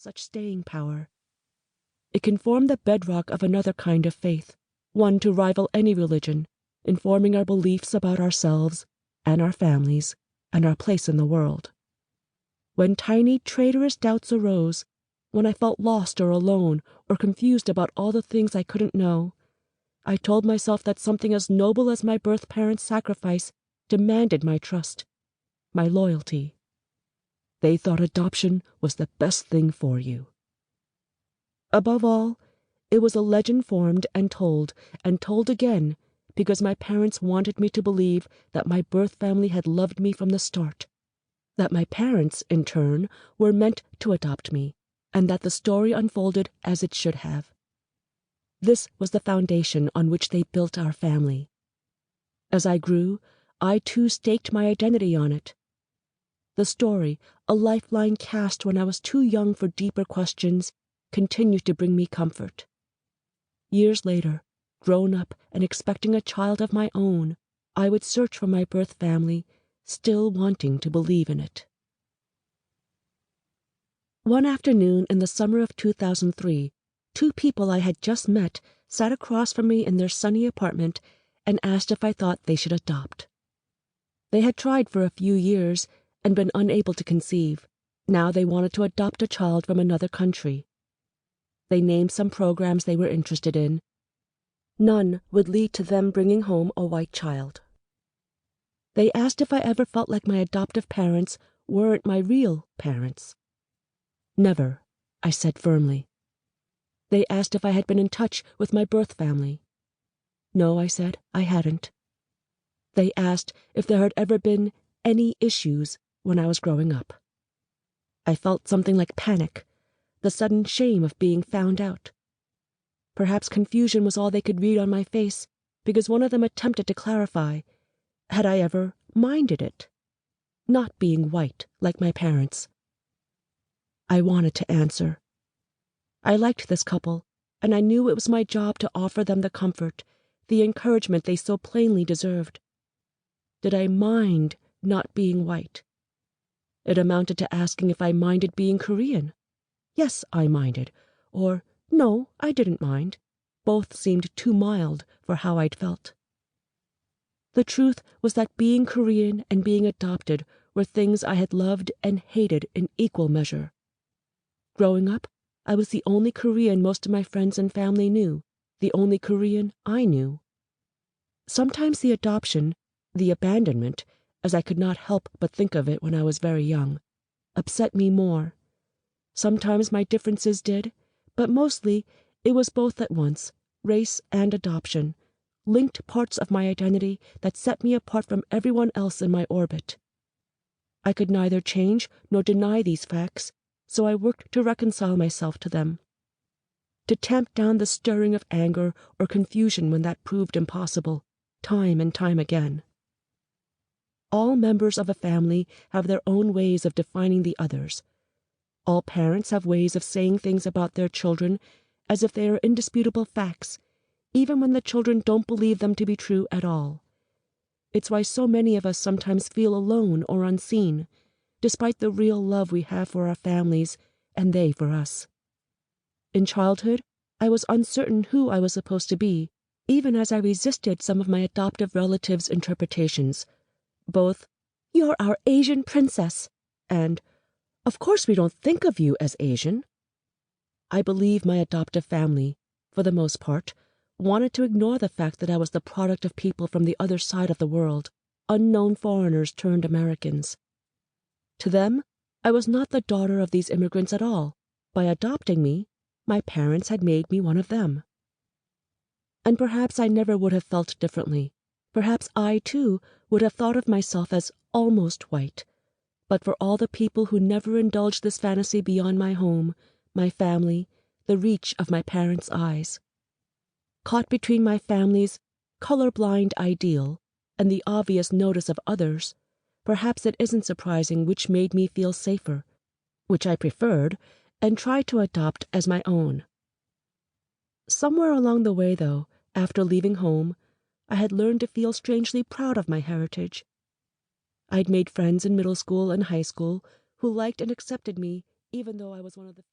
such staying power. It can form the bedrock of another kind of faith, one to rival any religion, informing our beliefs about ourselves and our families and our place in the world. When tiny, traitorous doubts arose, when I felt lost or alone or confused about all the things I couldn't know, I told myself that something as noble as my birth parents' sacrifice demanded my trust, my loyalty. They thought adoption was the best thing for you. Above all, it was a legend formed and told again, because my parents wanted me to believe that my birth family had loved me from the start, that my parents, in turn, were meant to adopt me, and that the story unfolded as it should have. This was the foundation on which they built our family. As I grew, I too staked my identity on it. The story, a lifeline cast when I was too young for deeper questions, continued to bring me comfort. Years later, grown up and expecting a child of my own, I would search for my birth family, still wanting to believe in it. One afternoon in the summer of 2003, two people I had just met sat across from me in their sunny apartment and asked if I thought they should adopt. They had tried for a few years and been unable to conceive. Now they wanted to adopt a child from another country. They named some programs they were interested in. None would lead to them bringing home a white child. They asked if I ever felt like my adoptive parents weren't my real parents. Never, I said firmly. They asked if I had been in touch with my birth family. No, I said, I hadn't. They asked if there had ever been any issues when I was growing up. I felt something like panic, the sudden shame of being found out. Perhaps confusion was all they could read on my face, because one of them attempted to clarify. Had I ever minded it? Not being white like my parents. I wanted to answer. I liked this couple, and I knew it was my job to offer them the comfort, the encouragement they so plainly deserved. Did I mind not being white? It amounted to asking if I minded being Korean. Yes, I minded. Or, no, I didn't mind. Both seemed too mild for how I'd felt. The truth was that being Korean and being adopted were things I had loved and hated in equal measure. Growing up, I was the only Korean most of my friends and family knew, the only Korean I knew. Sometimes the adoption, the abandonment, as I could not help but think of it when I was very young, upset me more. Sometimes my differences did, but mostly it was both at once, race and adoption, linked parts of my identity that set me apart from everyone else in my orbit. I could neither change nor deny these facts, so I worked to reconcile myself to them, to tamp down the stirring of anger or confusion when that proved impossible, time and time again. All members of a family have their own ways of defining the others. All parents have ways of saying things about their children as if they are indisputable facts, even when the children don't believe them to be true at all. It's why so many of us sometimes feel alone or unseen, despite the real love we have for our families and they for us. In childhood, I was uncertain who I was supposed to be, even as I resisted some of my adoptive relatives' interpretations. Both, "You're our Asian princess," and, "Of course we don't think of you as Asian." I believe my adoptive family, for the most part, wanted to ignore the fact that I was the product of people from the other side of the world, unknown foreigners turned Americans. To them, I was not the daughter of these immigrants at all. By adopting me, my parents had made me one of them. And perhaps I never would have felt differently. Perhaps I, too, would have thought of myself as almost white, but for all the people who never indulged this fantasy beyond my home, my family, the reach of my parents' eyes. Caught between my family's colorblind ideal and the obvious notice of others, perhaps it isn't surprising which made me feel safer, which I preferred and tried to adopt as my own. Somewhere along the way, though, after leaving home, I had learned to feel strangely proud of my heritage. I'd made friends in middle school and high school who liked and accepted me even though I was one of the few.